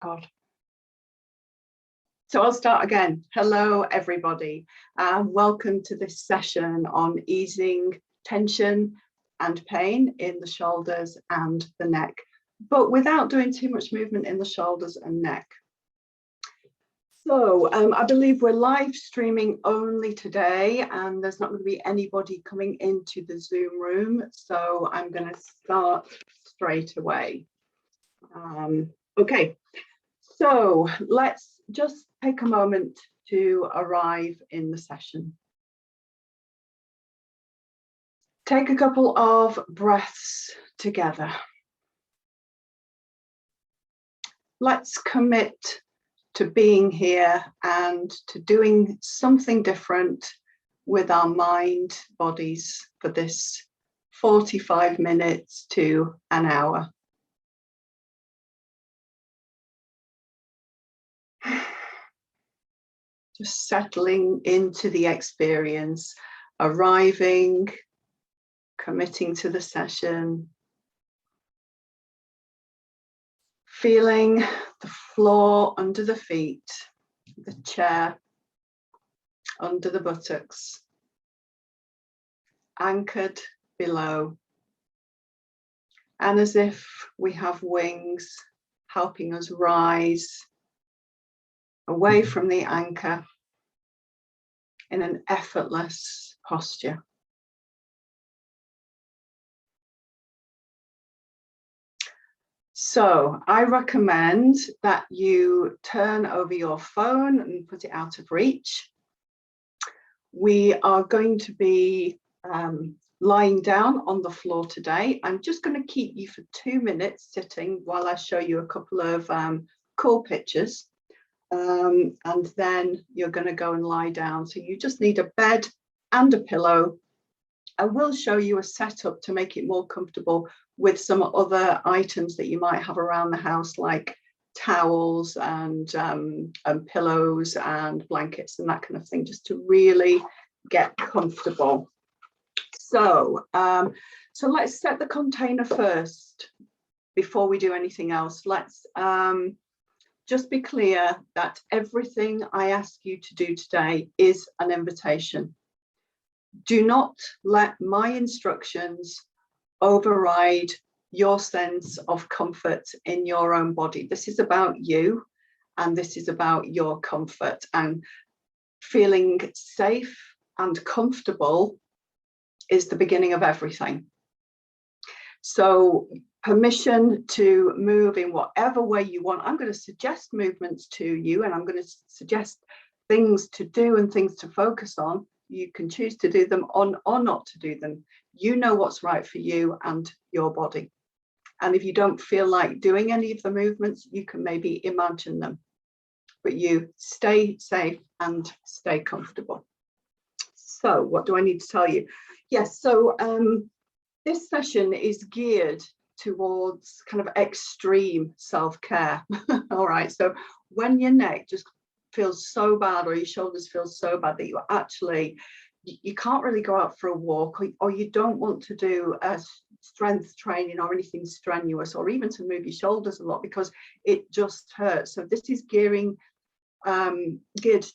God. So I'll start again. Hello, everybody. Welcome to this session on easing tension and pain in the shoulders and the neck, but without doing too much movement in the shoulders and neck. So I believe we're live streaming only today, and there's not going to be anybody coming into the Zoom room. So I'm going to start straight away. Okay, so let's just take a moment to arrive in the session. Take a couple of breaths together. Let's commit to being here and to doing something different with our mind, bodies for this 45 minutes to an hour. Just settling into the experience, arriving, committing to the session, feeling the floor under the feet, the chair under the buttocks, anchored below, and as if we have wings helping us rise away from the anchor in an effortless posture. So I recommend that you turn over your phone and put it out of reach. We are going to be lying down on the floor today. I'm just going to keep you for 2 minutes sitting while I show you a couple of cool pictures. And then you're going to go and lie down. So you just need a bed and a pillow. I will show you a setup to make it more comfortable with some other items that you might have around the house, like towels and pillows and blankets and that kind of thing, just to really get comfortable. So, so let's set the container first before we do anything else. Let's just be clear that everything I ask you to do today is an invitation. Do not let my instructions override your sense of comfort in your own body. This is about you, and this is about your comfort, and feeling safe and comfortable is the beginning of everything. So permission to move in whatever way you want. I'm going to suggest movements to you, and I'm going to suggest things to do and things to focus on. You can choose to do them or not to do them. You know what's right for you and your body. And if you don't feel like doing any of the movements, you can maybe imagine them. But you stay safe and stay comfortable. So what do I need to tell you? Yes, so this session is geared towards kind of extreme self-care. All right, so when your neck just feels so bad or your shoulders feel so bad that you can't really go out for a walk, or you don't want to do a strength training or anything strenuous, or even to move your shoulders a lot because it just hurts. So this is geared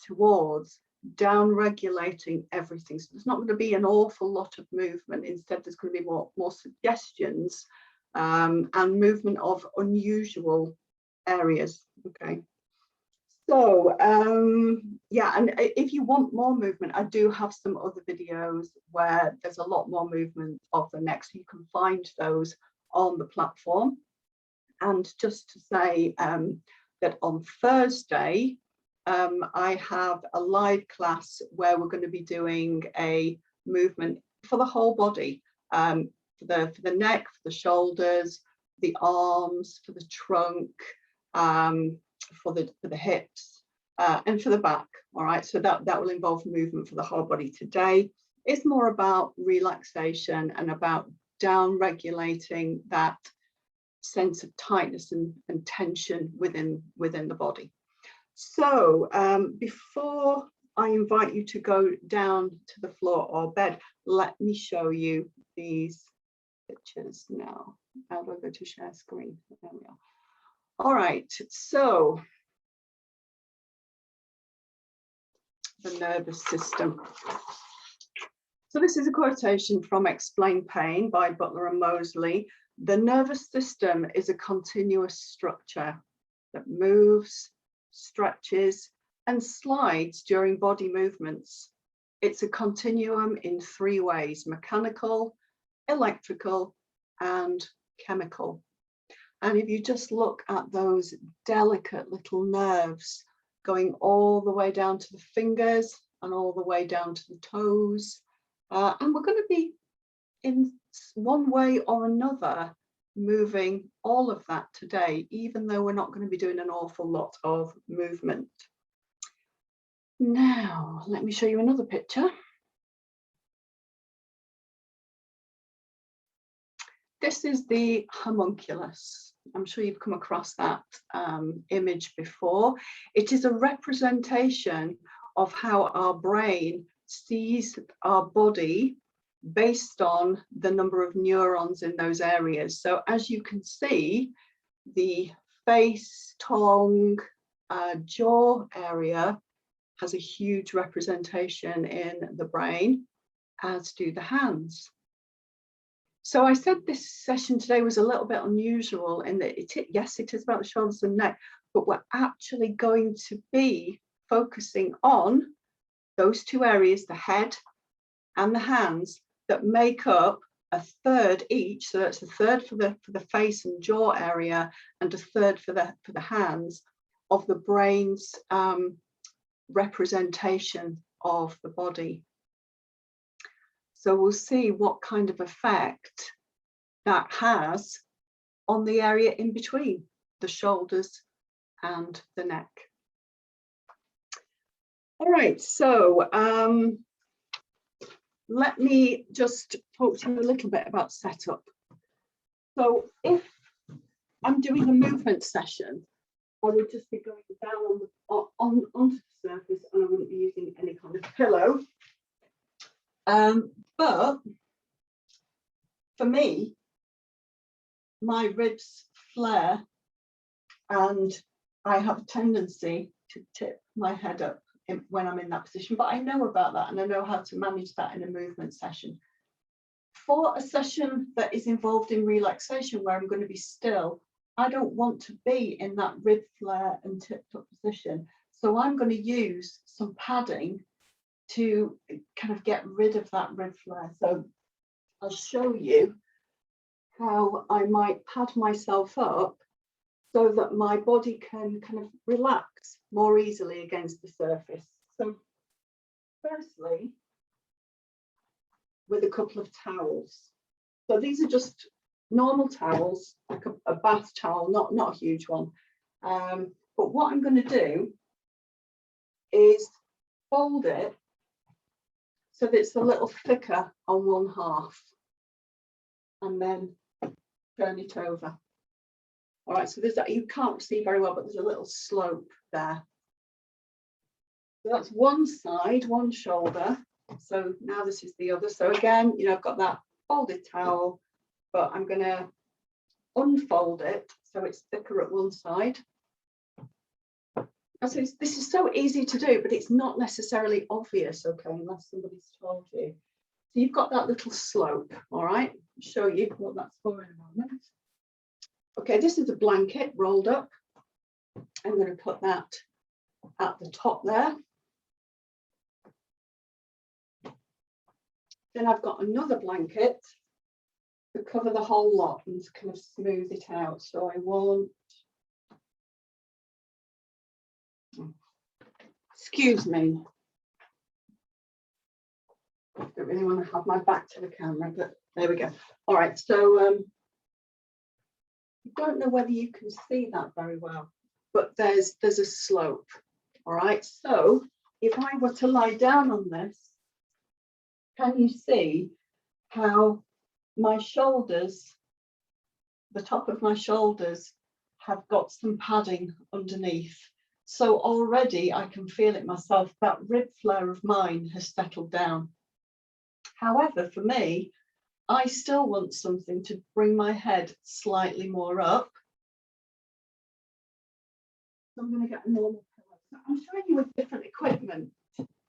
towards down regulating everything. So there's not going to be an awful lot of movement. Instead, there's going to be more suggestions and movement of unusual areas. Okay. So yeah, and if you want more movement, I do have some other videos where there's a lot more movement of the neck, so you can find those on the platform. And just to say that on Thursday, I have a live class where we're going to be doing a movement for the whole body, for the neck, for the shoulders, the arms, for the trunk, for the hips, and for the back. All right, so that will involve movement for the whole body. Today is more about relaxation and about down regulating that sense of tightness and tension within the body. So before I invite you to go down to the floor or bed, let me show you these pictures now. How do I go to share screen? There we are. All right, so the nervous system. So this is a quotation from Explain Pain by Butler and Mosley. The nervous system is a continuous structure that moves, stretches, and slides during body movements. It's a continuum in three ways: mechanical, electrical, and chemical. And if you just look at those delicate little nerves going all the way down to the fingers and all the way down to the toes, and we're going to be in one way or another moving all of that today, even though we're not going to be doing an awful lot of movement. Now, let me show you another picture. This is the homunculus. I'm sure you've come across that image before. It is a representation of how our brain sees our body based on the number of neurons in those areas. So as you can see, the face, tongue, jaw area has a huge representation in the brain, as do the hands. So I said this session today was a little bit unusual in that yes, it is about the shoulders and neck, but we're actually going to be focusing on those two areas, the head and the hands, that make up a third each. So that's a third for the face and jaw area, and a third for the hands of the brain's representation of the body. So we'll see what kind of effect that has on the area in between the shoulders and the neck. All right, so let me just talk to you a little bit about setup. So if I'm doing a movement session, I would just be going down onto the surface, and I wouldn't be using any kind of pillow. But for me, my ribs flare and I have a tendency to tip my head up when I'm in that position, but I know about that and I know how to manage that in a movement session. For a session that is involved in relaxation, where I'm going to be still, I don't want to be in that rib flare and tipped up position. So I'm going to use some padding to kind of get rid of that rib flare. So I'll show you how I might pad myself up so that my body can kind of relax more easily against the surface. So firstly, with a couple of towels. So these are just normal towels, like a bath towel, not a huge one. But what I'm going to do is fold it so that it's a little thicker on one half, and then turn it over. All right, so there's that, you can't see very well, but there's a little slope there. So that's one side, one shoulder. So now this is the other. So again, you know, I've got that folded towel, but I'm going to unfold it so it's thicker at one side. So this is so easy to do, but it's not necessarily obvious, okay, unless somebody's told you. So you've got that little slope, all right? I'll show you what that's for in a moment. Okay, this is a blanket rolled up. I'm going to put that at the top there. Then I've got another blanket to cover the whole lot and to kind of smooth it out. So I want, excuse me, I don't really want to have my back to the camera, but there we go. All right, so I don't know whether you can see that very well, but there's a slope. All right, so if I were to lie down on this, can you see how my shoulders, the top of my shoulders, have got some padding underneath? So already I can feel it myself, that rib flare of mine has settled down. However, for me, I still want something to bring my head slightly more up. So I'm going to get a normal pillow. So I'm showing you with different equipment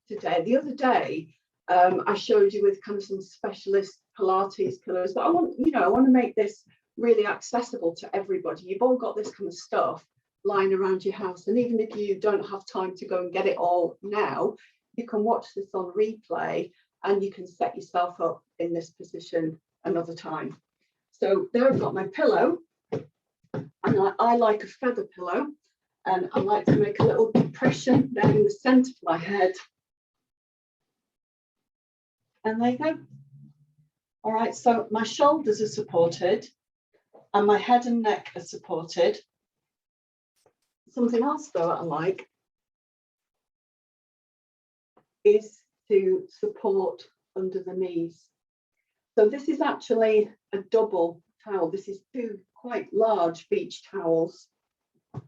today. The other day, I showed you with kind of some specialist Pilates pillows, but I want, I want to make this really accessible to everybody. You've all got this kind of stuff lying around your house, and even if you don't have time to go and get it all now, you can watch this on replay and you can set yourself up in this position another time. So there I've got my pillow, and I like a feather pillow, and I like to make a little depression there in the centre of my head. And there you go. All right, so my shoulders are supported and my head and neck are supported. Something else though I like is to support under the knees. So this is actually a double towel. This is two quite large beach towels.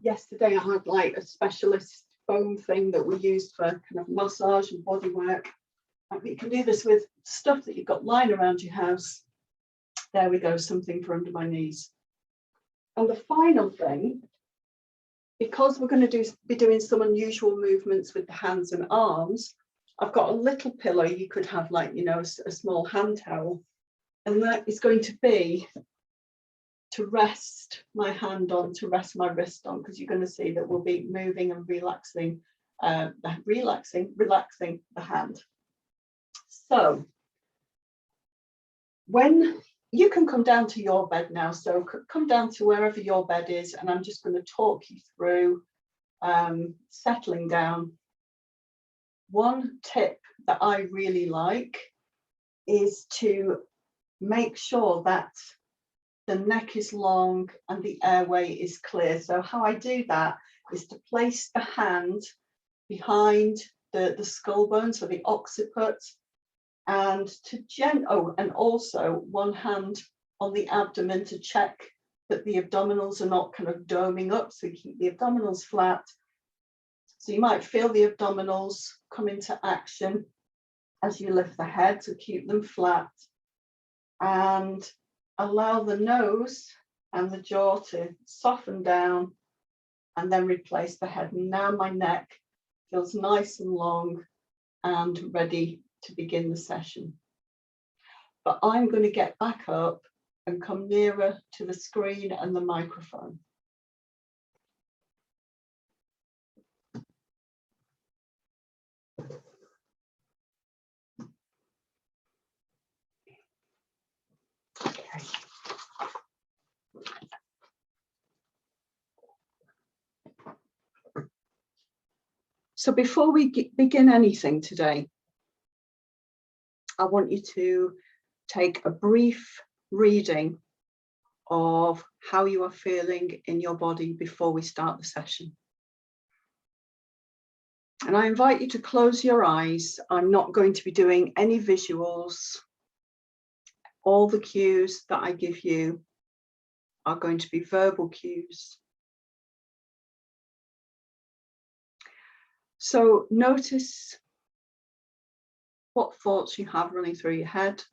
Yesterday I had like a specialist foam thing that we used for kind of massage and body work. But you can do this with stuff that you've got lying around your house. There we go, something for under my knees. And the final thing, because we're going to be doing some unusual movements with the hands and arms, I've got a little pillow. You could have like, a small hand towel, and that is going to be to rest my hand on, to rest my wrist on, because you're going to see that we'll be moving and relaxing the hand. So when you can come down to your bed now, so come down to wherever your bed is, and I'm just going to talk you through settling down. One tip that I really like is to make sure that the neck is long and the airway is clear. So how I do that is to place the hand behind the skull bone, so the occiput, and and also one hand on the abdomen to check that the abdominals are not kind of doming up, so you keep the abdominals flat. So you might feel the abdominals come into action as you lift the head, so keep them flat and allow the nose and the jaw to soften down, and then replace the head. And now my neck feels nice and long and ready to begin the session. But I'm going to get back up and come nearer to the screen and the microphone. Okay. So before we begin anything today, I want you to take a brief reading of how you are feeling in your body before we start the session. And I invite you to close your eyes. I'm not going to be doing any visuals. All the cues that I give you are going to be verbal cues. So notice what thoughts you have running through your head.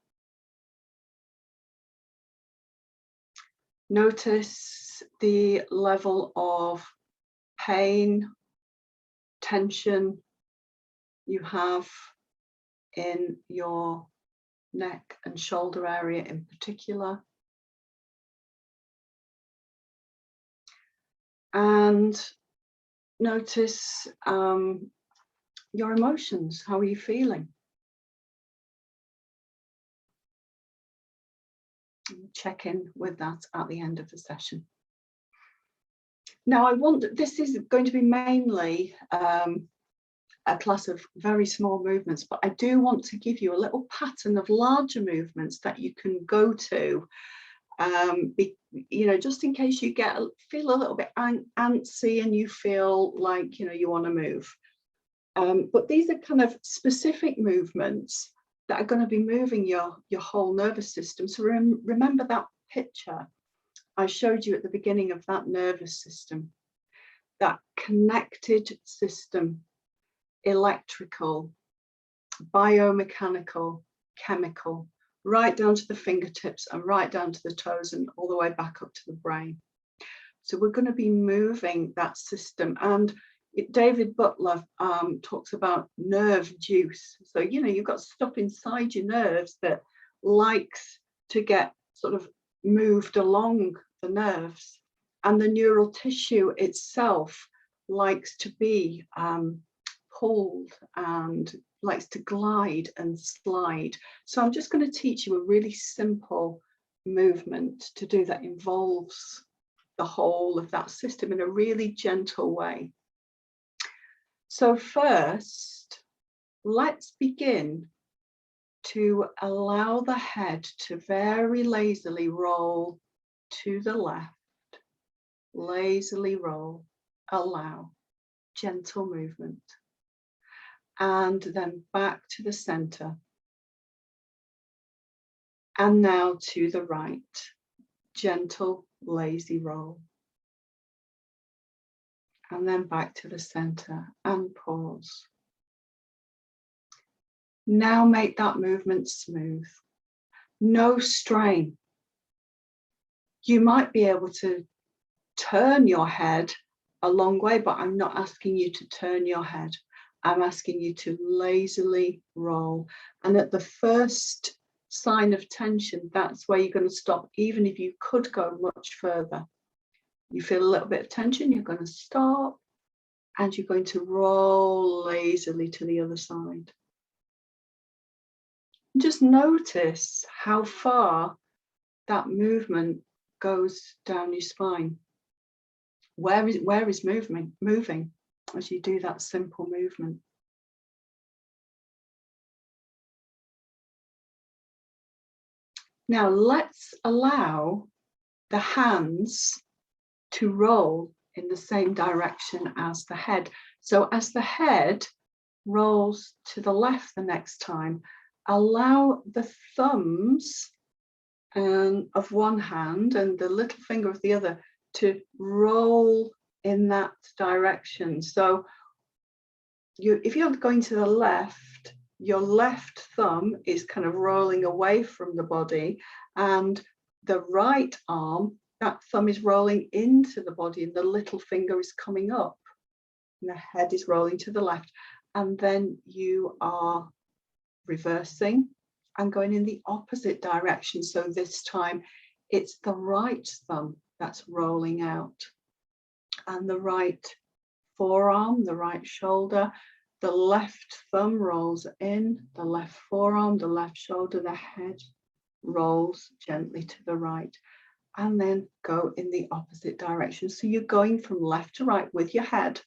Notice the level of pain, tension you have in your neck and shoulder area in particular. And notice your emotions. How are you feeling? Check in with that at the end of the session. Now, this is going to be mainly a class of very small movements, but I do want to give you a little pattern of larger movements that you can go to, just in case you feel a little bit antsy and you feel like, you want to move. But these are kind of specific movements that are going to be moving your whole nervous system. So remember that picture I showed you at the beginning of that nervous system, that connected system, electrical, biomechanical, chemical, right down to the fingertips and right down to the toes and all the way back up to the brain. So we're going to be moving that system. And David Butler talks about nerve juice. So, you know, you've got stuff inside your nerves that likes to get sort of moved along the nerves. And the neural tissue itself likes to be pulled and likes to glide and slide. So I'm just going to teach you a really simple movement to do that involves the whole of that system in a really gentle way. So first, let's begin to allow the head to very lazily roll to the left. Lazily roll, allow, gentle movement. And then back to the center. And now to the right, gentle, lazy roll. And then back to the center and pause. Now make that movement smooth. No strain. You might be able to turn your head a long way, but I'm not asking you to turn your head. I'm asking you to lazily roll. And at the first sign of tension, that's where you're going to stop, even if you could go much further. You feel a little bit of tension, you're going to stop, and you're going to roll lazily to the other side. Just notice how far that movement goes down your spine. Where is moving as you do that simple movement. Now let's allow the hands to roll in the same direction as the head. So as the head rolls to the left the next time, allow the thumbs of one hand and the little finger of the other to roll in that direction. So if you're going to the left, your left thumb is kind of rolling away from the body, and the right arm, that thumb is rolling into the body, and the little finger is coming up, and the head is rolling to the left. And then you are reversing and going in the opposite direction. So this time it's the right thumb that's rolling out, and the right forearm, the right shoulder, the left thumb rolls in, the left forearm, the left shoulder, the head rolls gently to the right, and then go in the opposite direction. So you're going from left to right with your head,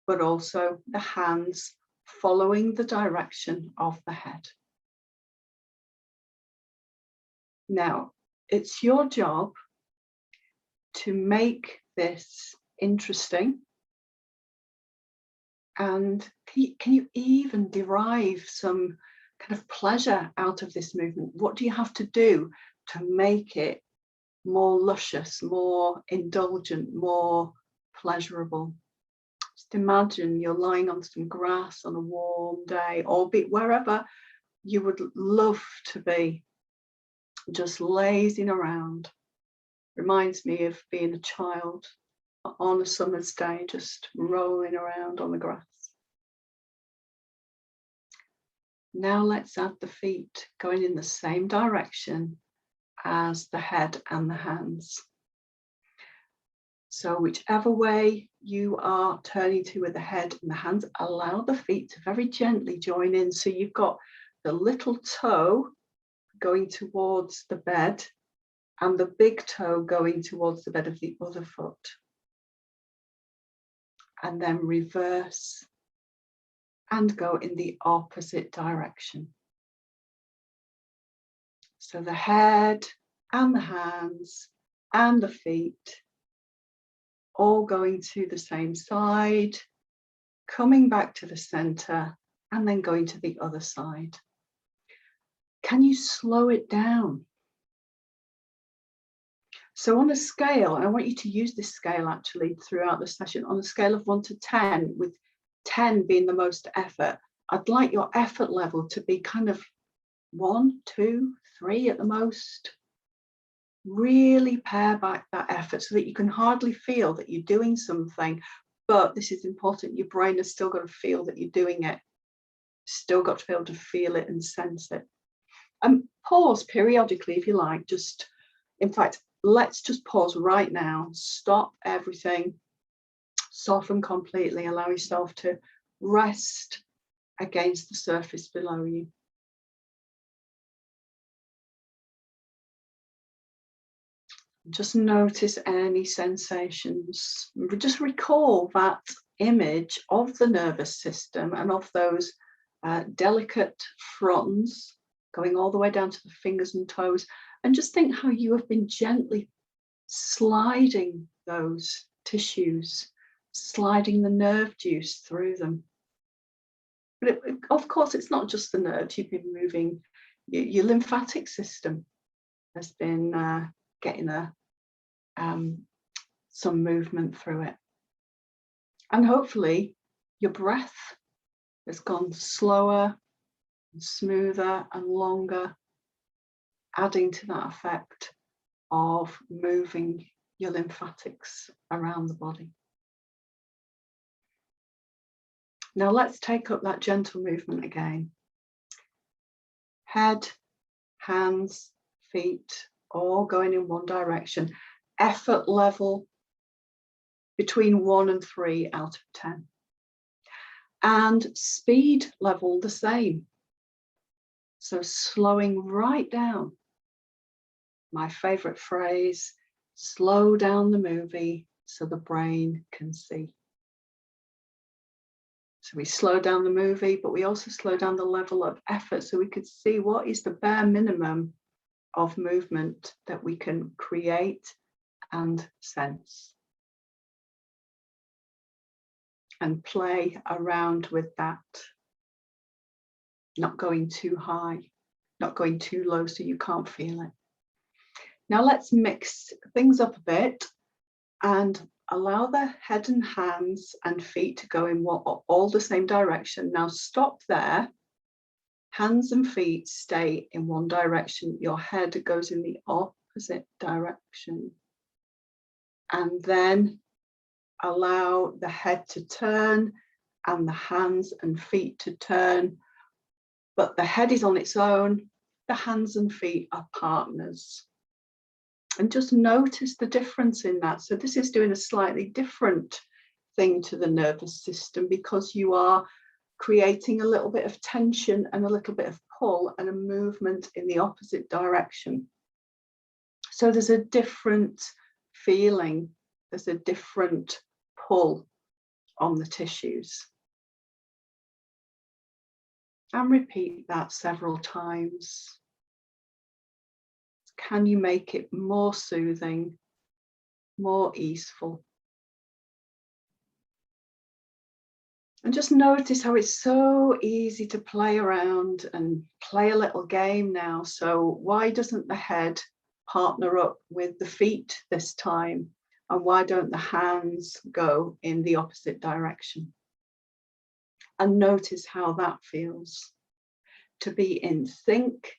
but also the hands following the direction of the head. Now, it's your job to make this interesting. And can you even derive some kind of pleasure out of this movement? What do you have to do to make it more luscious, more indulgent, more pleasurable? Just imagine you're lying on some grass on a warm day, or be wherever you would love to be, just lazing around. Reminds me of being a child on a summer's day, just rolling around on the grass. Now let's add the feet, going in the same direction as the head and the hands. So whichever way you are turning to with the head and the hands, allow the feet to very gently join in. So you've got the little toe going towards the bed and the big toe going towards the bed of the other foot. And then reverse and go in the opposite direction. So the head and the hands and the feet all going to the same side, coming back to the center, and then going to the other side. Can you slow it down? So on a scale, and I want you to use this scale actually throughout the session, on a scale of 1 to 10, with 10 being the most effort, I'd like your effort level to be kind of 1, 2, 3 at the most. Really pare back that effort so that you can hardly feel that you're doing something. But this is important. Your brain has still got to feel that you're doing it. Still got to be able to feel it and sense it. And pause periodically if you like. Just, in fact, let's just pause right now. Stop everything. Soften completely. Allow yourself to rest against the surface below you. Just notice any sensations. Just recall that image of the nervous system and of those delicate fronds going all the way down to the fingers and toes, and just think how you have been gently sliding those tissues, sliding the nerve juice through them. But of course, it's not just the nerves. You've been moving, your lymphatic system has been getting some movement through it. And hopefully your breath has gone slower and smoother and longer, adding to that effect of moving your lymphatics around the body. Now let's take up that gentle movement again. Head, hands, feet, all going in one direction. Effort level between 1 and 3 out of 10. And speed level the same. So slowing right down. My favorite phrase, slow down the movie so the brain can see. So we slow down the movie, but we also slow down the level of effort so we could see what is the bare minimum of movement that we can create and sense. And play around with that. Not going too high, not going too low so you can't feel it. Now let's mix things up a bit and allow the head and hands and feet to go in all the same direction. Now stop there. Hands and feet stay in one direction. Your head goes in the opposite direction. And then allow the head to turn and the hands and feet to turn. But the head is on its own. The hands and feet are partners. And just notice the difference in that. So this is doing a slightly different thing to the nervous system because you are creating a little bit of tension and a little bit of pull and a movement in the opposite direction. So there's a different feeling, there's a different pull on the tissues. And repeat that several times. Can you make it more soothing, more easeful? And just notice how it's so easy to play around and play a little game now. So why doesn't the head partner up with the feet this time? And why don't the hands go in the opposite direction? And notice how that feels. To be in sync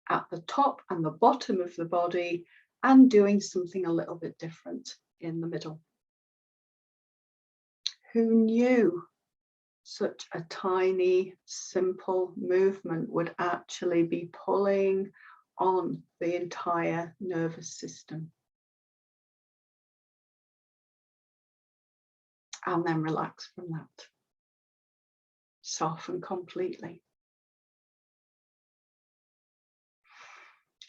at the top and the bottom of the body and doing something a little bit different in the middle. Who knew such a tiny, simple movement would actually be pulling on the entire nervous system? And then relax from that. Soften completely.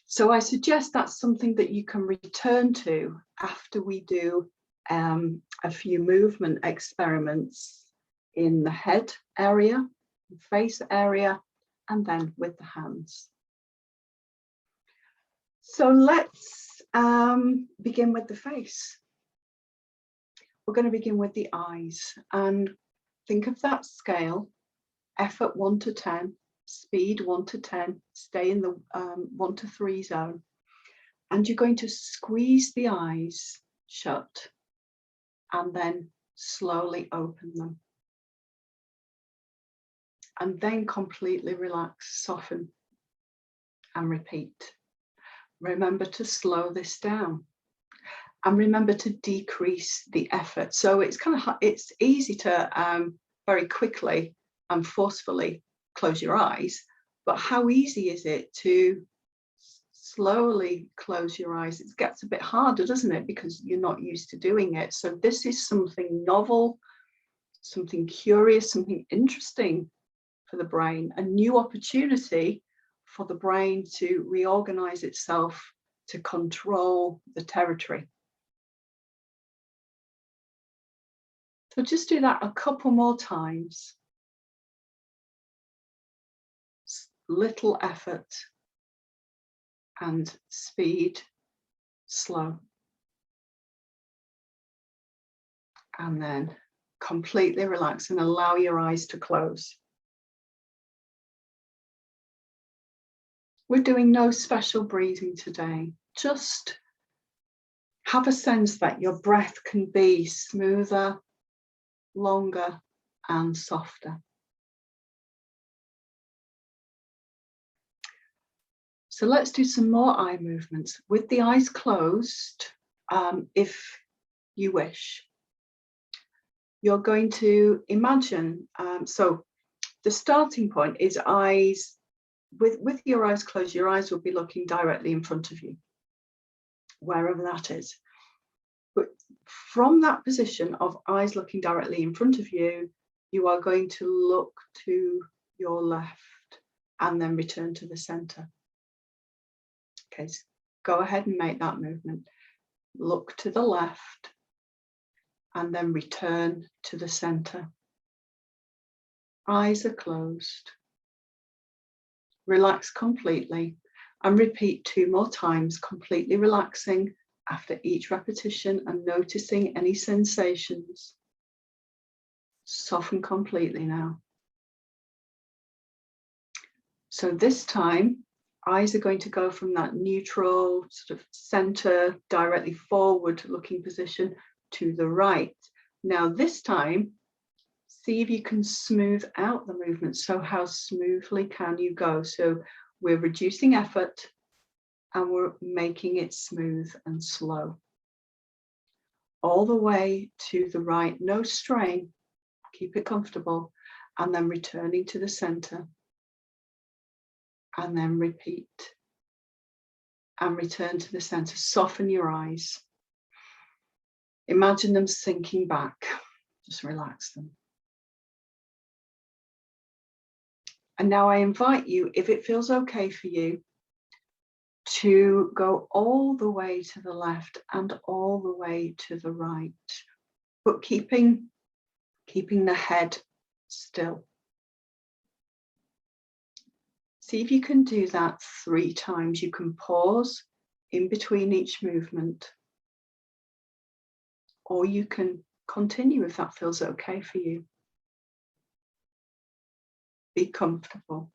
So I suggest that's something that you can return to after we do a few movement experiments in the head area, face area, and then with the hands. So let's begin with the face. We're going to begin with the eyes and think of that scale, effort 1 to 10. Speed 1 to 10, stay in the 1 to 3 zone. And you're going to squeeze the eyes shut and then slowly open them. And then completely relax, soften and repeat. Remember to slow this down. And remember to decrease the effort. So it's easy to very quickly and forcefully close your eyes, but how easy is it to slowly close your eyes? It gets a bit harder, doesn't it? Because you're not used to doing it. So this is something novel, something curious, something interesting for the brain, a new opportunity for the brain to reorganize itself to control the territory. So just do that a couple more times. Little effort and speed, slow. And then completely relax and allow your eyes to close. We're doing no special breathing today. Just have a sense that your breath can be smoother, longer, and softer. So let's do some more eye movements with the eyes closed, if you wish. You're going to imagine, so the starting point is eyes, with your eyes closed, your eyes will be looking directly in front of you, wherever that is. But from that position of eyes looking directly in front of you, you are going to look to your left and then return to the center. Okay, so go ahead and make that movement. Look to the left and then return to the center. Eyes are closed. Relax completely and repeat 2 more times, completely relaxing after each repetition and noticing any sensations. Soften completely now. So this time, eyes are going to go from that neutral sort of center, directly forward looking position to the right. Now this time, see if you can smooth out the movement. So how smoothly can you go? So we're reducing effort and we're making it smooth and slow. All the way to the right, no strain, keep it comfortable, and then returning to the center. And then repeat and return to the center. Soften your eyes. Imagine them sinking back. Just relax them. And now I invite you, if it feels okay for you, to go all the way to the left and all the way to the right, but keeping the head still. See if you can do that 3 times. You can pause in between each movement, or you can continue if that feels okay for you. Be comfortable.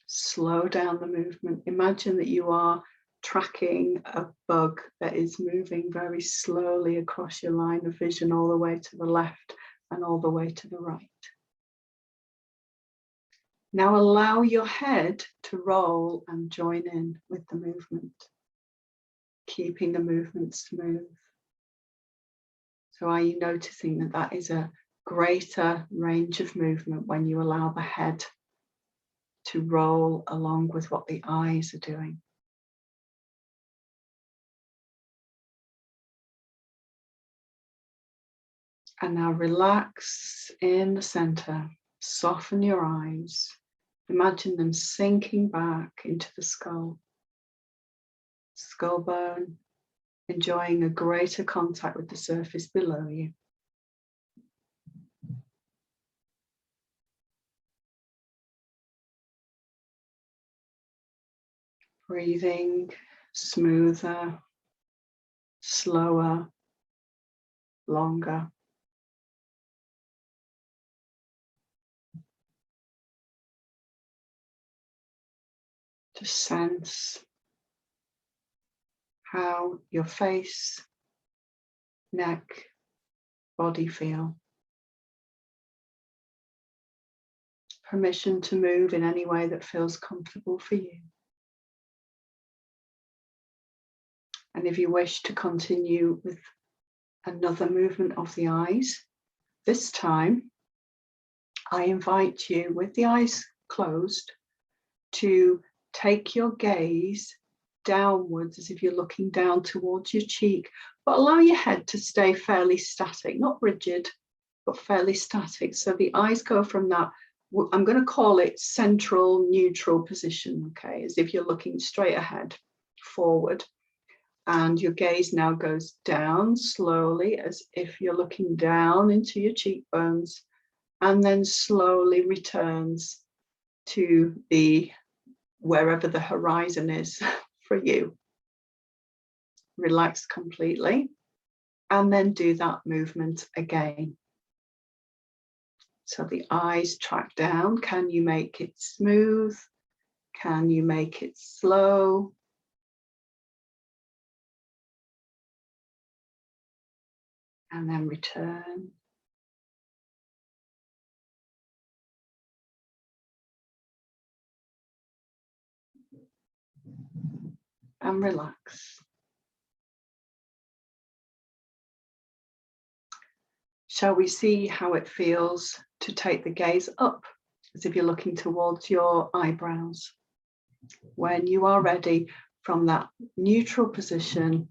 Slow down the movement. Imagine that you are tracking a bug that is moving very slowly across your line of vision all the way to the left and all the way to the right. Now allow your head to roll and join in with the movement, keeping the movement smooth. So are you noticing that that is a greater range of movement when you allow the head to roll along with what the eyes are doing? And now relax in the center. Soften your eyes. Imagine them sinking back into the skull. Skull bone, enjoying a greater contact with the surface below you. Breathing smoother, slower, longer. To sense how your face, neck, body feel. Permission to move in any way that feels comfortable for you. And if you wish to continue with another movement of the eyes, this time I invite you, with the eyes closed, to take your gaze downwards as if you're looking down towards your cheek, but allow your head to stay fairly static, not rigid, but fairly static. So the eyes go from that, I'm going to call it central neutral position, okay, as if you're looking straight ahead, forward. And your gaze now goes down slowly as if you're looking down into your cheekbones, and then slowly returns to the wherever the horizon is for you. Relax completely, and then do that movement again. So the eyes track down. Can you make it smooth? Can you make it slow? And then return. And relax. Shall we see how it feels to take the gaze up, as if you're looking towards your eyebrows? When you are ready, from that neutral position,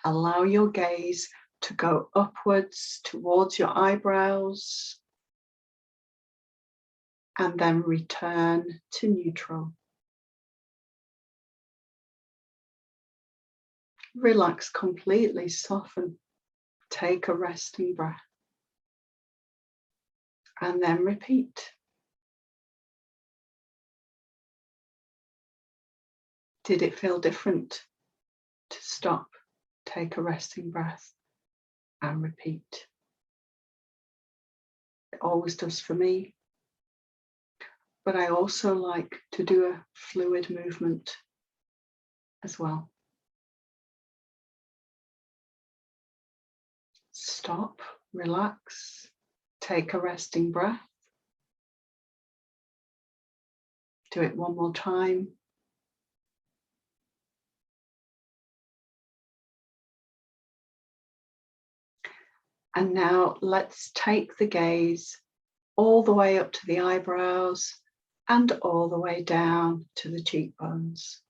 allow your gaze to go upwards towards your eyebrows, and then return to neutral. Relax completely, soften, take a resting breath, and then repeat. Did it feel different to stop, take a resting breath, and repeat? It always does for me. But I also like to do a fluid movement as well. Stop, relax, take a resting breath. Do it one more time. And now let's take the gaze all the way up to the eyebrows and all the way down to the cheekbones.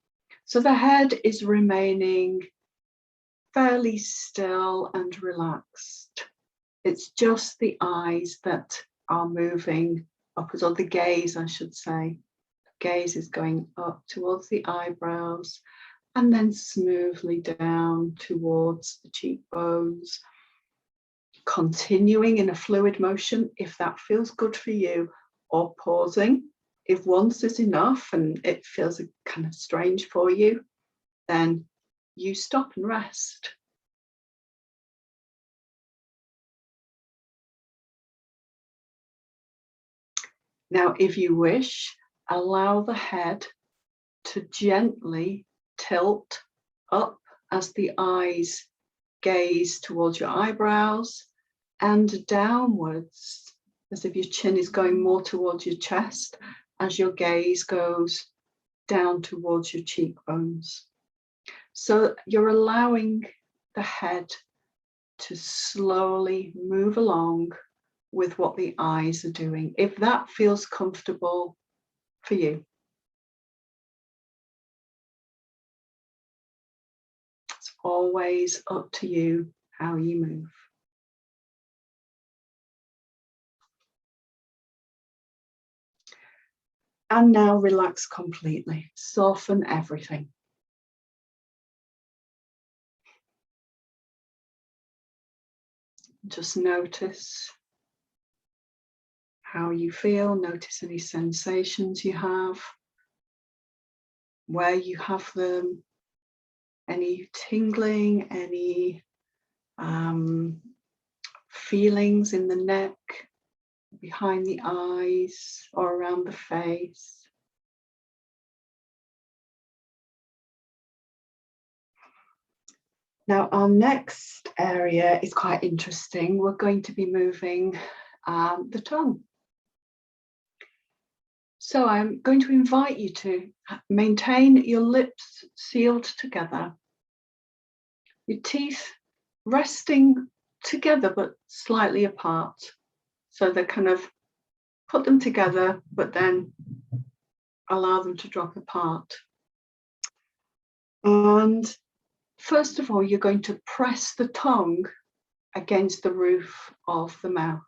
So the head is remaining fairly still and relaxed. It's just the eyes that are moving upwards, or the gaze, I should say. The gaze is going up towards the eyebrows and then smoothly down towards the cheekbones, continuing in a fluid motion if that feels good for you, or pausing. If once is enough and it feels kind of strange for you, then you stop and rest. Now, if you wish, allow the head to gently tilt up as the eyes gaze towards your eyebrows, and downwards as if your chin is going more towards your chest as your gaze goes down towards your cheekbones. So you're allowing the head to slowly move along with what the eyes are doing, if that feels comfortable for you. It's always up to you how you move. And now relax completely, soften everything. Just notice how you feel, notice any sensations you have, where you have them, any tingling, any feelings in the neck, behind the eyes, or around the face. Now, our next area is quite interesting. We're going to be moving the tongue. So I'm going to invite you to maintain your lips sealed together Your teeth resting together but slightly apart. So they kind of put them together, but then allow them to drop apart. And first of all, you're going to press the tongue against the roof of the mouth.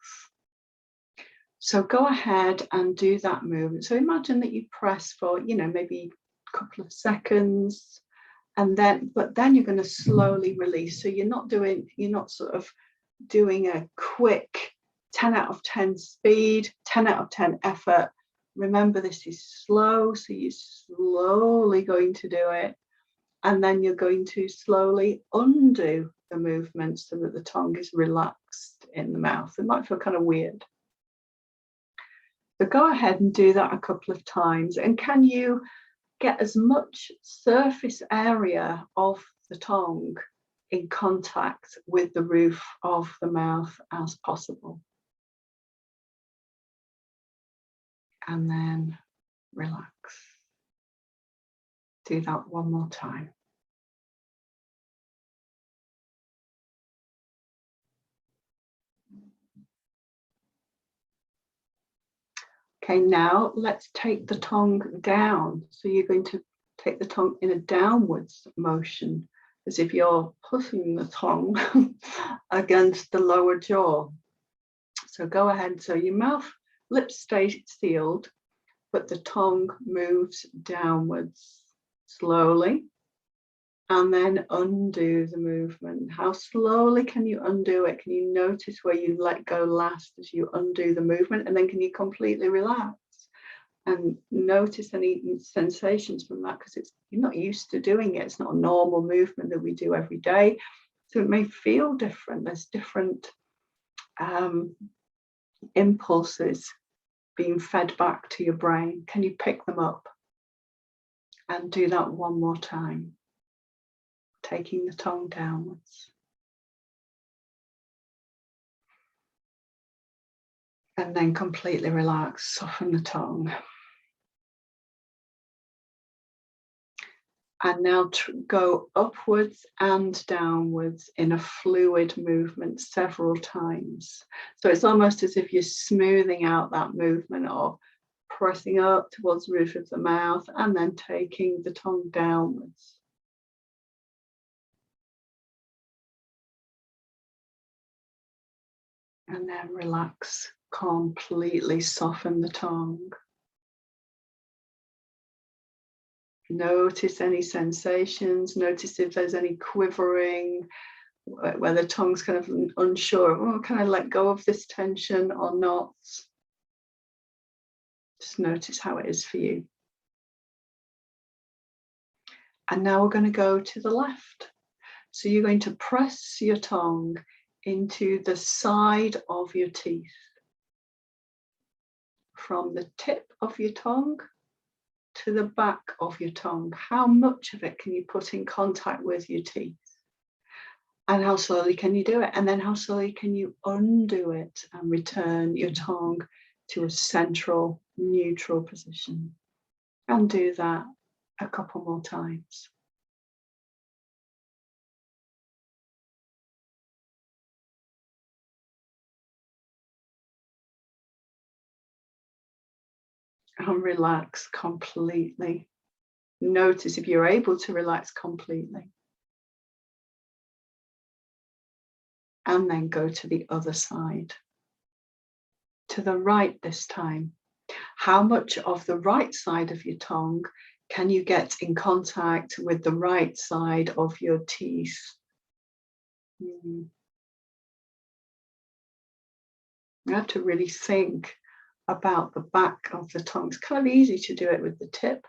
So go ahead and do that movement. So imagine that you press for, maybe a couple of seconds, but then you're going to slowly release. So you're not sort of doing a quick 10 out of 10 speed, 10 out of 10 effort. Remember, this is slow, so you're slowly going to do it. And then you're going to slowly undo the movement so that the tongue is relaxed in the mouth. It might feel kind of weird. So go ahead and do that a couple of times. And can you get as much surface area of the tongue in contact with the roof of the mouth as possible? And then relax. Do that one more time. Okay, now let's take the tongue down. So you're going to take the tongue in a downwards motion, as if you're pushing the tongue against the lower jaw. So go ahead. So your mouth, lips stay sealed, but the tongue moves downwards slowly. And then undo the movement. How slowly can you undo it? Can you notice where you let go last as you undo the movement? And then can you completely relax and notice any sensations from that? Because you're not used to doing it. It's not a normal movement that we do every day. So it may feel different. There's different impulses being fed back to your brain. Can you pick them up? And do that one more time. Taking the tongue downwards. And then completely relax, soften the tongue. And now go upwards and downwards in a fluid movement several times. So it's almost as if you're smoothing out that movement of pressing up towards the roof of the mouth and then taking the tongue downwards. And then relax, completely soften the tongue. Notice any sensations, notice if there's any quivering, where the tongue's kind of unsure, can I let go of this tension or not? Just notice how it is for you. And now we're going to go to the left. So you're going to press your tongue into the side of your teeth. From the tip of your tongue to the back of your tongue. How much of it can you put in contact with your teeth? And how slowly can you do it? And then how slowly can you undo it and return your tongue to a central, neutral position? And do that a couple more times. And relax completely. Notice if you're able to relax completely. And then go to the other side. To the right this time. How much of the right side of your tongue can you get in contact with the right side of your teeth? You have to really think about the back of the tongue. It's kind of easy to do it with the tip.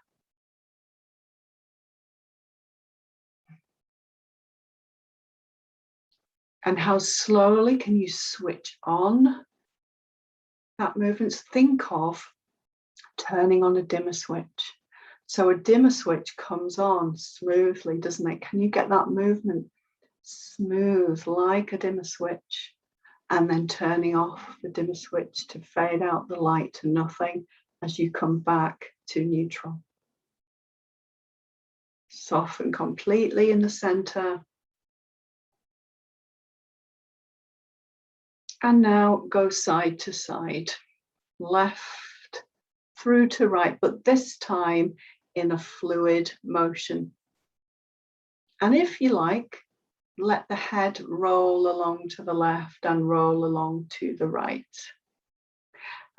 And how slowly can you switch on that movement? Think of turning on a dimmer switch. So a dimmer switch comes on smoothly, doesn't it? Can you get that movement smooth like a dimmer switch? And then turning off the dimmer switch to fade out the light to nothing as you come back to neutral. Soften completely in the center And now go side to side, left through to right, but this time in a fluid motion. And if you like, let the head roll along to the left and roll along to the right.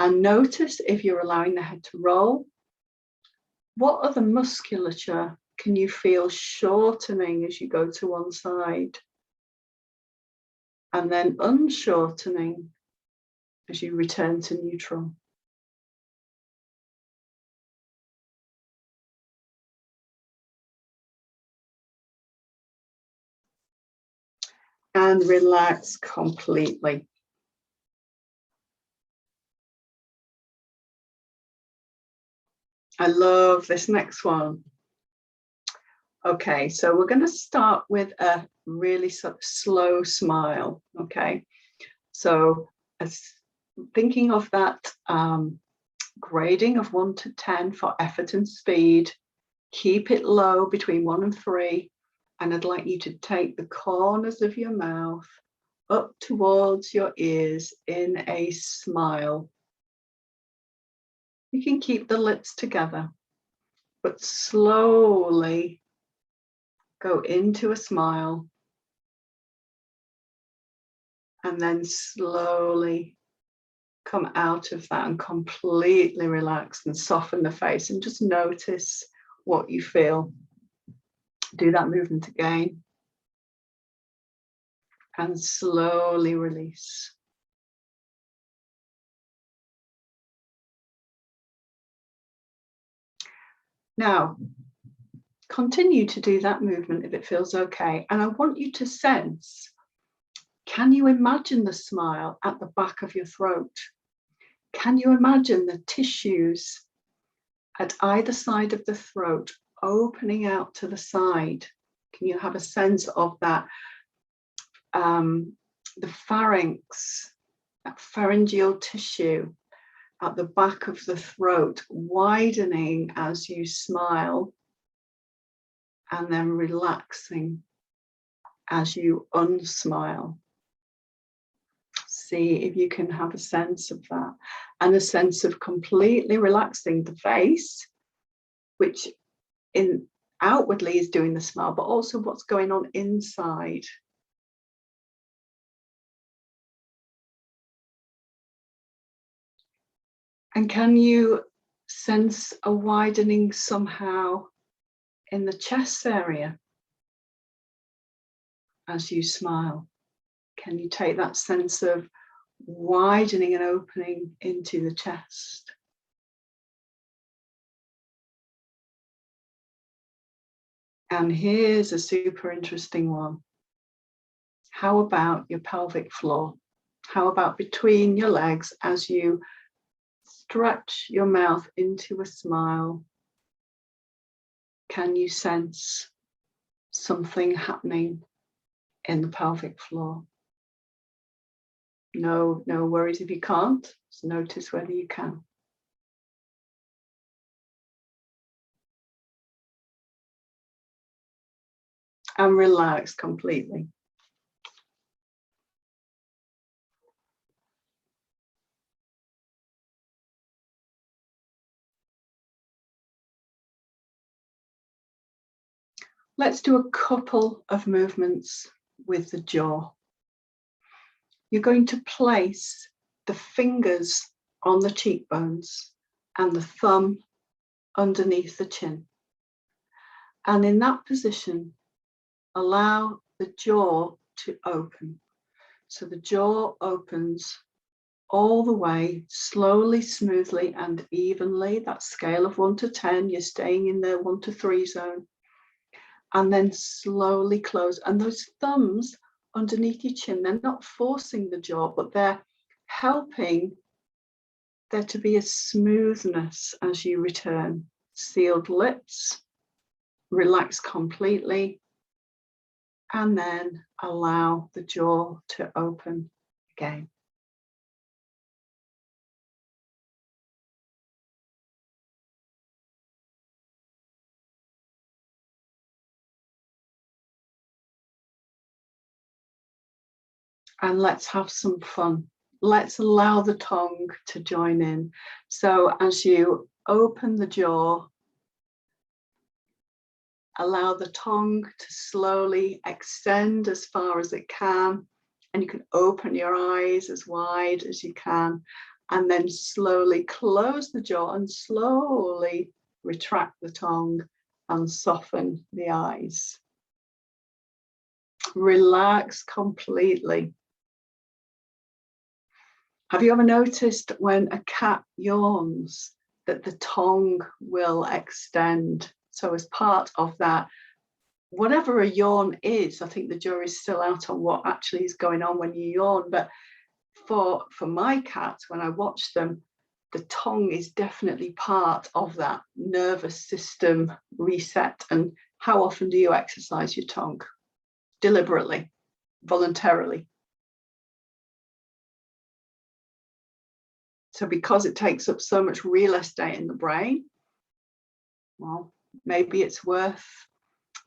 And notice if you're allowing the head to roll, what other musculature can you feel shortening as you go to one side? And then unshortening as you return to neutral. And relax completely. I love this next one. Okay, so we're going to start with a really slow smile. Okay, so as thinking of that grading of 1 to 10 for effort and speed, keep it low between 1 and 3. And I'd like you to take the corners of your mouth up towards your ears in a smile. You can keep the lips together, but slowly go into a smile and then slowly come out of that and completely relax and soften the face and just notice what you feel. Do that movement again and slowly release. Now, continue to do that movement if it feels okay. And I want you to sense, can you imagine the smile at the back of your throat? Can you imagine the tissues at either side of the throat opening out to the side? Can you have a sense of that? The pharynx, that pharyngeal tissue at the back of the throat, widening as you smile and then relaxing as you unsmile. See if you can have a sense of that and a sense of completely relaxing the face, which outwardly is doing the smile, but also what's going on inside. And can you sense a widening somehow in the chest area as you smile? Can you take that sense of widening and opening into the chest? And here's a super interesting one. How about your pelvic floor? How about between your legs as you stretch your mouth into a smile? Can you sense something happening in the pelvic floor? No worries if you can't. Just notice whether you can. And relax completely. Let's do a couple of movements with the jaw. You're going to place the fingers on the cheekbones and the thumb underneath the chin. And in that position, allow the jaw to open. So the jaw opens all the way, slowly, smoothly, and evenly. That scale of 1 to 10, you're staying in the 1 to 3 zone. And then slowly close. And those thumbs underneath your chin, they're not forcing the jaw, but they're helping there to be a smoothness as you return. Sealed lips, relax completely, and then allow the jaw to open again. And let's have some fun. let's allow the tongue to join in. So as you open the jaw, allow the tongue to slowly extend as far as it can, and you can open your eyes as wide as you can, and then slowly close the jaw and slowly retract the tongue and soften the eyes. Relax completely. Have you ever noticed when a cat yawns that the tongue will extend? So as part of that, whatever a yawn is, I think the jury's still out on what actually is going on when you yawn. But for my cats, when I watch them, the tongue is definitely part of that nervous system reset. And how often do you exercise your tongue? Deliberately, voluntarily. So because it takes up so much real estate in the brain, well, maybe it's worth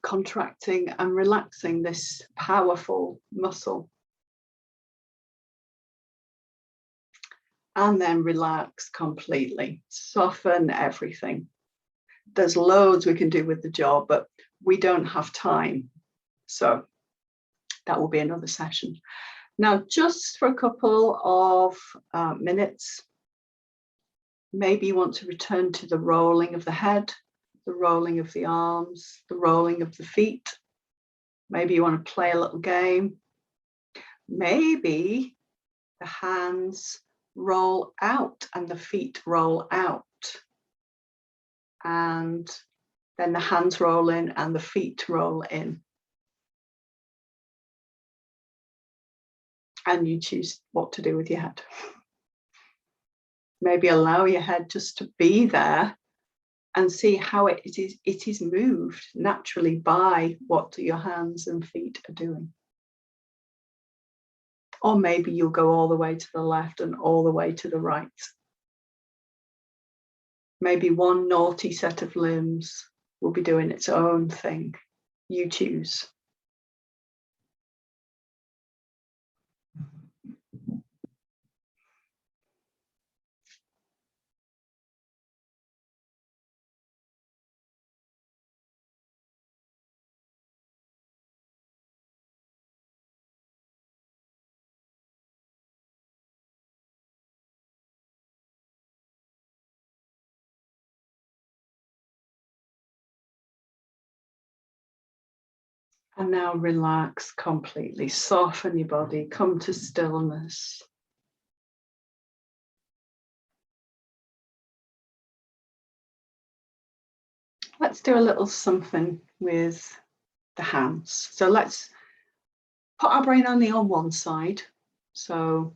contracting and relaxing this powerful muscle. And then relax completely, soften everything. There's loads we can do with the jaw, but we don't have time. So that will be another session. Now, just for a couple of minutes, maybe you want to return to the rolling of the head, the rolling of the arms, the rolling of the feet. Maybe you want to play a little game. Maybe the hands roll out and the feet roll out. And then the hands roll in and the feet roll in. And you choose what to do with your head. Maybe allow your head just to be there and see how it is moved naturally by what your hands and feet are doing. Or maybe you'll go all the way to the left and all the way to the right. Maybe one naughty set of limbs will be doing its own thing. You choose. And now relax completely, soften your body, come to stillness. Let's do a little something with the hands. So let's put our brain only on one side. So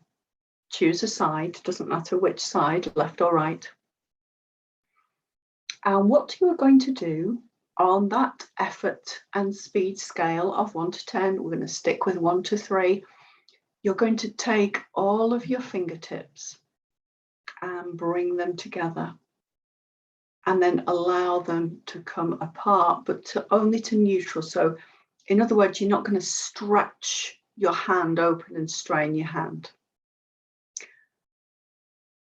choose a side, doesn't matter which side, left or right. And what you are going to do on that effort and speed scale of 1 to 10, we're going to stick with 1 to 3. You're going to take all of your fingertips and bring them together. And then allow them to come apart, but only to neutral. So in other words, you're not going to stretch your hand open and strain your hand.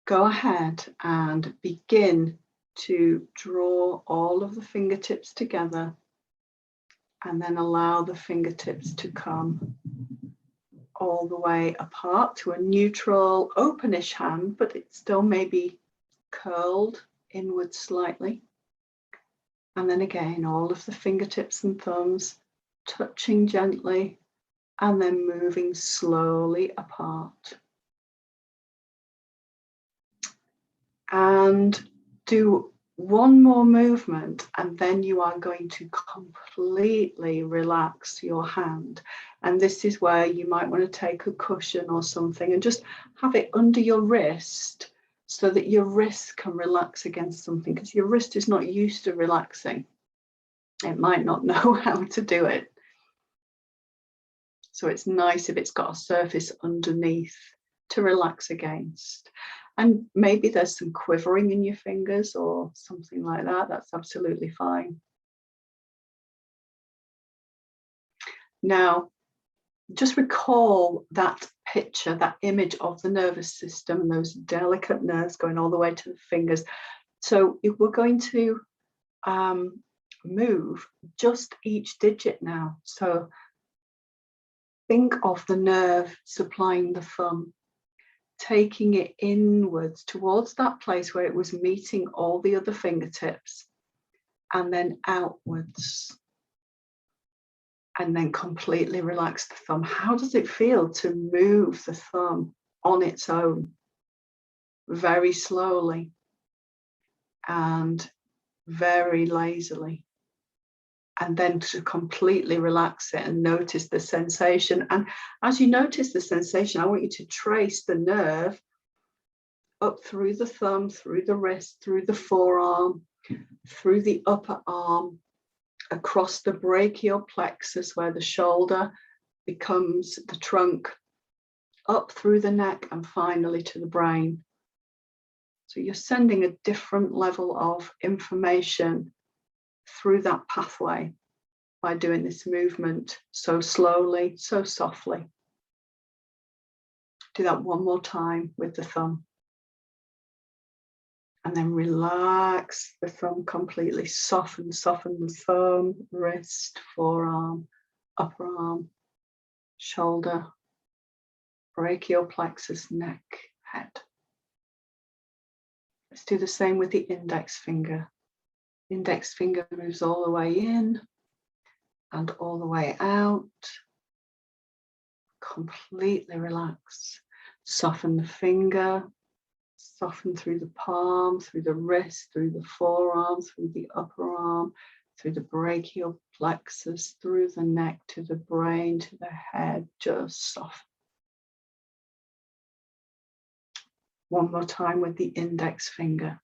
Go ahead and begin to draw all of the fingertips together and then allow the fingertips to come all the way apart to a neutral, openish hand, but it still may be curled inward slightly. And then again, all of the fingertips and thumbs touching gently and then moving slowly apart. And do one more movement, and then you are going to completely relax your hand. And this is where you might want to take a cushion or something and just have it under your wrist so that your wrist can relax against something, because your wrist is not used to relaxing. It might not know how to do it. So it's nice if it's got a surface underneath to relax against. And maybe there's some quivering in your fingers or something like that. That's absolutely fine. Now, just recall that picture, that image of the nervous system and those delicate nerves going all the way to the fingers. So if we're going to move just each digit now. So think of the nerve supplying the thumb, taking it inwards towards that place where it was meeting all the other fingertips, and then outwards. And then completely relax the thumb. How does it feel to move the thumb on its own? Very slowly and very lazily. And then to completely relax it and notice the sensation. And as you notice the sensation, I want you to trace the nerve up through the thumb, through the wrist, through the forearm, through the upper arm, across the brachial plexus where the shoulder becomes the trunk, up through the neck, and finally to the brain. So you're sending a different level of information through that pathway by doing this movement so slowly, so softly. Do that one more time with the thumb. And then relax the thumb completely. Soften the thumb, wrist, forearm, upper arm, shoulder, brachial plexus, neck, head. Let's do the same with the index finger. Index finger moves all the way in and all the way out. Completely relax. Soften the finger. Soften through the palm, through the wrist, through the forearm, through the upper arm, through the brachial plexus, through the neck, to the brain, to the head. Just soften. One more time with the index finger.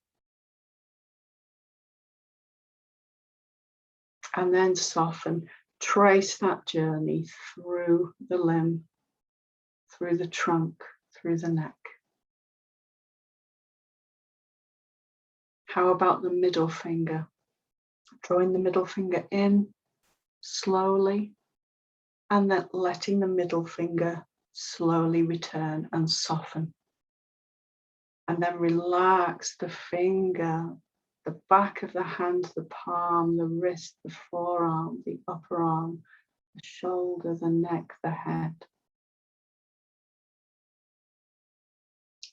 And then soften. Trace that journey through the limb, through the trunk, through the neck. How about the middle finger? Drawing the middle finger in slowly, and then letting the middle finger slowly return and soften. And then relax the finger, the back of the hand, the palm, the wrist, the forearm, the upper arm, the shoulder, the neck, the head.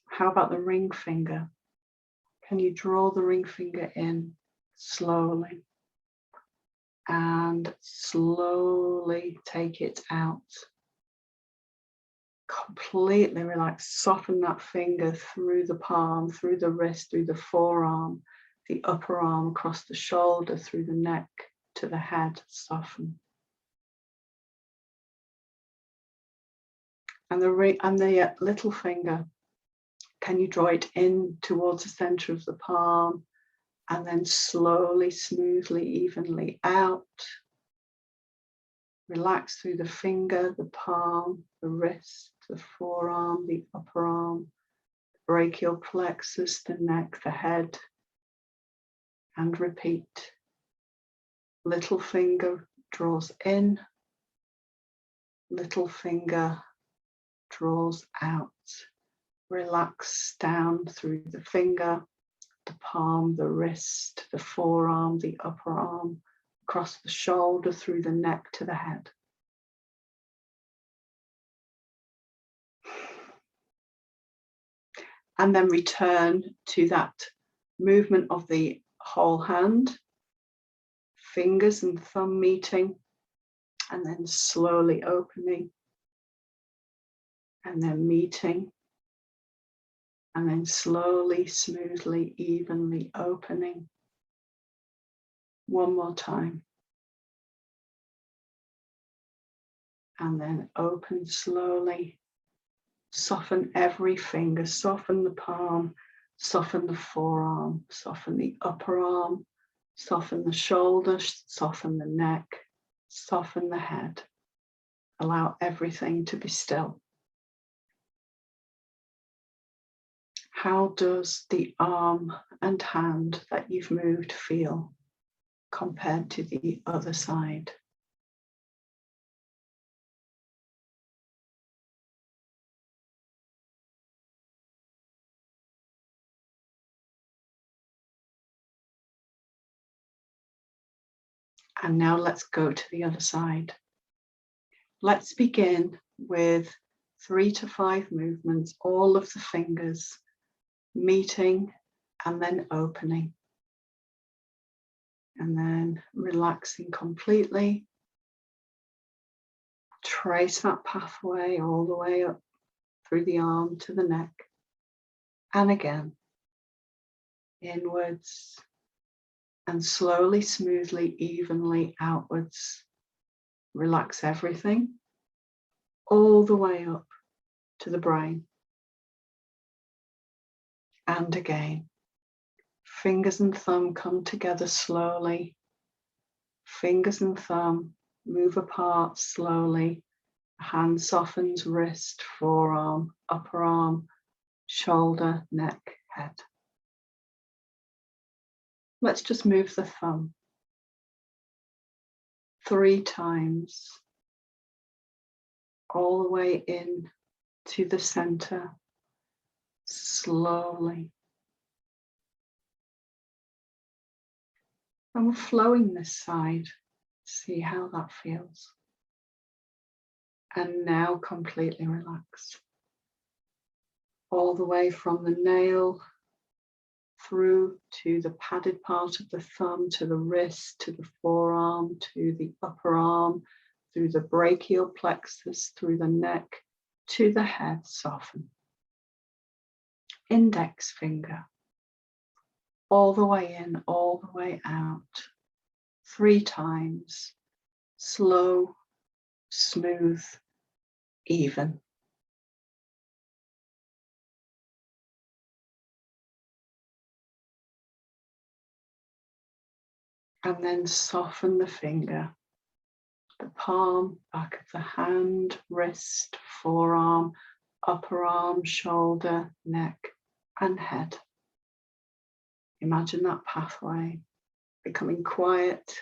How about the ring finger? Can you draw the ring finger in slowly and slowly take it out? Completely relax. Soften that finger through the palm, through the wrist, through the forearm, the upper arm, across the shoulder, through the neck, to the head. Soften. And the little finger, can you draw it in towards the center of the palm and then slowly, smoothly, evenly out? Relax through the finger, the palm, the wrist, the forearm, the upper arm, the brachial plexus, the neck, the head, and repeat. Little finger draws in, little finger draws out. Relax down through the finger, the palm, the wrist, the forearm, the upper arm, across the shoulder, through the neck to the head. And then return to that movement of the whole hand, fingers and thumb meeting, and then slowly opening, and then meeting, and then slowly, smoothly, evenly opening. One more time. And then open slowly. Soften every finger, soften the palm, soften the forearm, soften the upper arm, soften the shoulder, soften the neck, soften the head. Allow everything to be still. How does the arm and hand that you've moved feel compared to the other side? And now let's go to the other side. Let's begin with 3 to 5 movements, all of the fingers meeting and then opening. And then relaxing completely. Trace that pathway all the way up through the arm to the neck. And again, inwards and slowly, smoothly, evenly outwards. Relax everything all the way up to the brain. And again, fingers and thumb come together slowly. Fingers and thumb move apart slowly. Hand softens, wrist, forearm, upper arm, shoulder, neck, head. Let's just move the thumb 3 times, all the way in to the center, slowly. And we're flowing this side. See how that feels. And now completely relaxed. All the way from the nail through to the padded part of the thumb, to the wrist, to the forearm, to the upper arm, through the brachial plexus, through the neck, to the head, soften. Index finger, all the way in, all the way out. 3 times, slow, smooth, even. And then soften the finger, the palm, back of the hand, wrist, forearm, upper arm, shoulder, neck, and head. Imagine that pathway becoming quiet,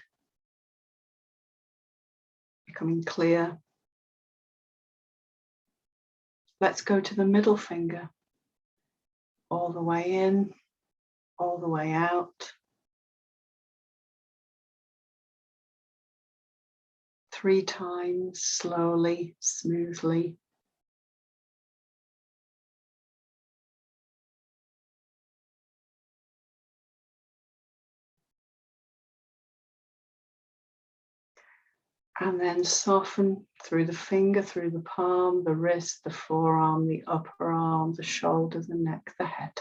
becoming clear. Let's go to the middle finger, all the way in, all the way out. 3 times, slowly, smoothly. And then soften through the finger, through the palm, the wrist, the forearm, the upper arm, the shoulder, the neck, the head.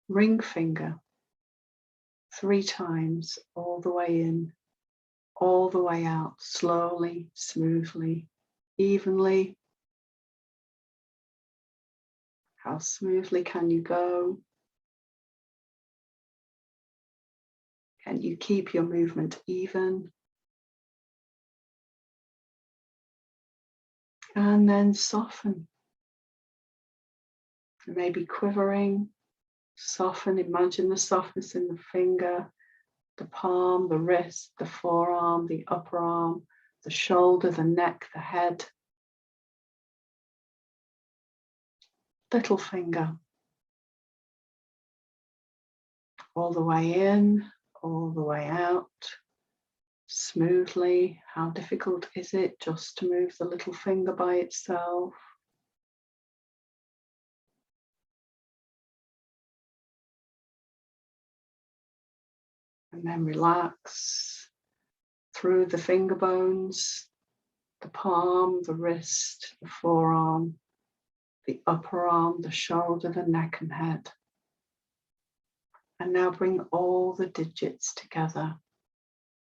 Ring finger, 3 times, all the way in, all the way out, slowly, smoothly, evenly. How smoothly can you go? Can you keep your movement even? And then soften. Maybe quivering, soften, imagine the softness in the finger, the palm, the wrist, the forearm, the upper arm, the shoulder, the neck, the head. Little finger. All the way in, all the way out, smoothly. How difficult is it just to move the little finger by itself? And then relax through the finger bones, the palm, the wrist, the forearm, the upper arm, the shoulder, the neck and head. And now bring all the digits together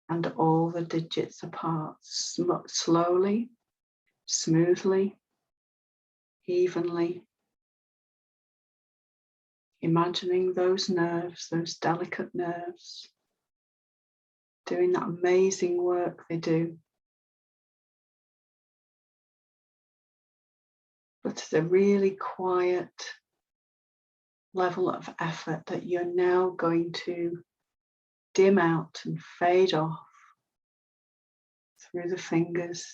and all the digits apart, slowly, smoothly, evenly. Imagining those nerves, those delicate nerves, doing that amazing work they do. But it's a really quiet level of effort that you're now going to dim out and fade off through the fingers,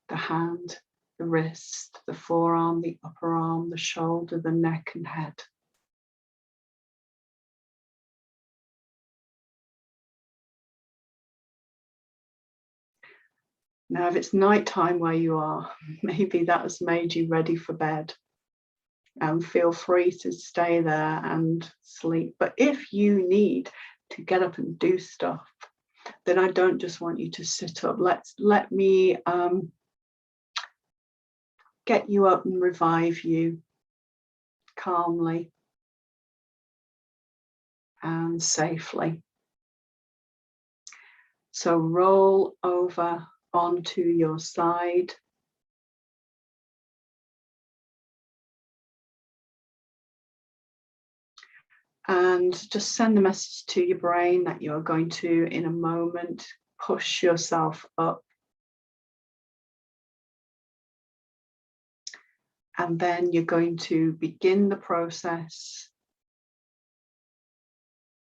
the hand, the wrist, the forearm, the upper arm, the shoulder, the neck and head. Now, if it's nighttime where you are, maybe that has made you ready for bed. And feel free to stay there and sleep. But if you need to get up and do stuff, then I don't just want you to sit up. Let me get you up and revive you calmly and safely. So roll over onto your side. And just send a message to your brain that you're going to, in a moment, push yourself up. And then you're going to begin the process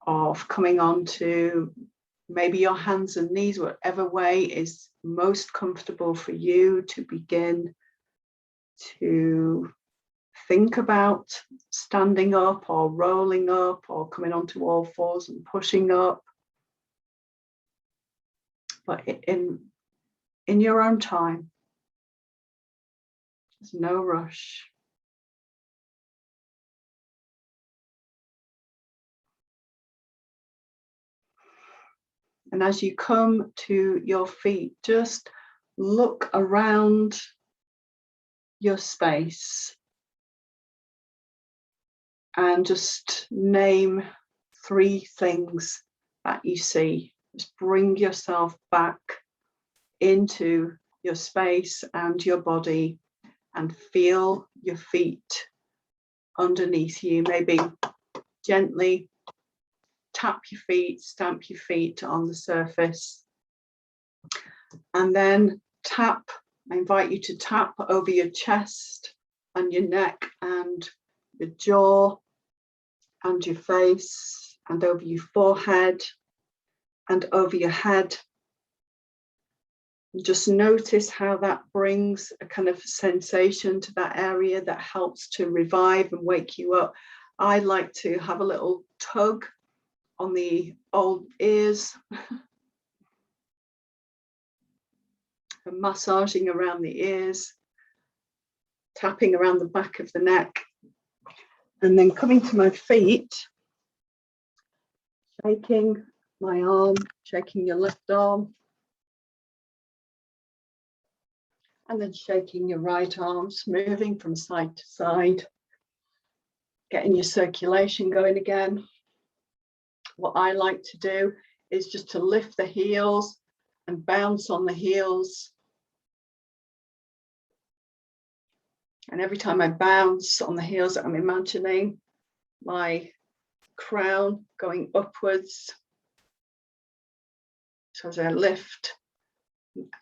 of coming on to maybe your hands and knees, whatever way is most comfortable for you, to begin to think about standing up or rolling up or coming onto all fours and pushing up. But in your own time, there's no rush. And as you come to your feet, just look around your space and just name 3 things that you see. Just bring yourself back into your space and your body and feel your feet underneath you. Maybe gently tap your feet, stamp your feet on the surface. And then I invite you to tap over your chest and your neck and your jaw and your face and over your forehead and over your head. Just notice how that brings a kind of sensation to that area that helps to revive and wake you up. I like to have a little tug on the old ears and massaging around the ears, tapping around the back of the neck, and then coming to my feet, shaking my arm, shaking your left arm, and then shaking your right arm, moving from side to side, getting your circulation going again. What I like to do is just to lift the heels and bounce on the heels. And every time I bounce on the heels, I'm imagining my crown going upwards. So as I lift,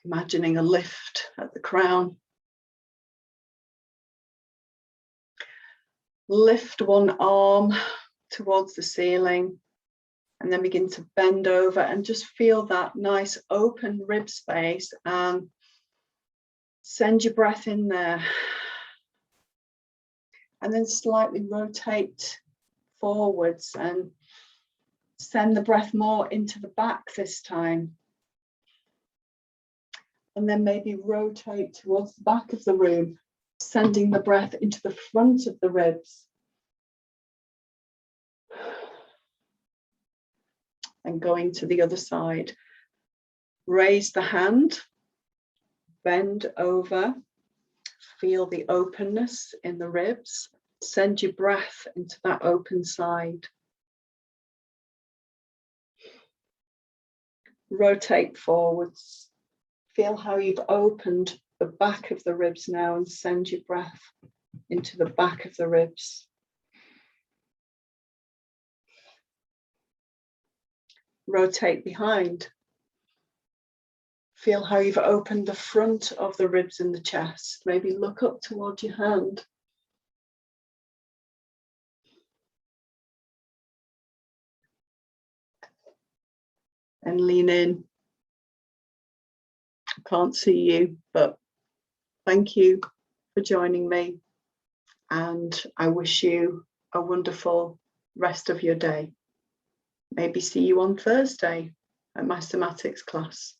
imagining a lift at the crown. Lift one arm towards the ceiling and then begin to bend over and just feel that nice open rib space and send your breath in there. And then slightly rotate forwards and send the breath more into the back this time. And then maybe rotate towards the back of the room, sending the breath into the front of the ribs. And going to the other side. Raise the hand, bend over, feel the openness in the ribs. Send your breath into that open side. Rotate forwards. Feel how you've opened the back of the ribs now and send your breath into the back of the ribs. Rotate behind. Feel how you've opened the front of the ribs in the chest. Maybe look up towards your hand. And lean in. I can't see you, but thank you for joining me. And I wish you a wonderful rest of your day. Maybe see you on Thursday at my somatics class.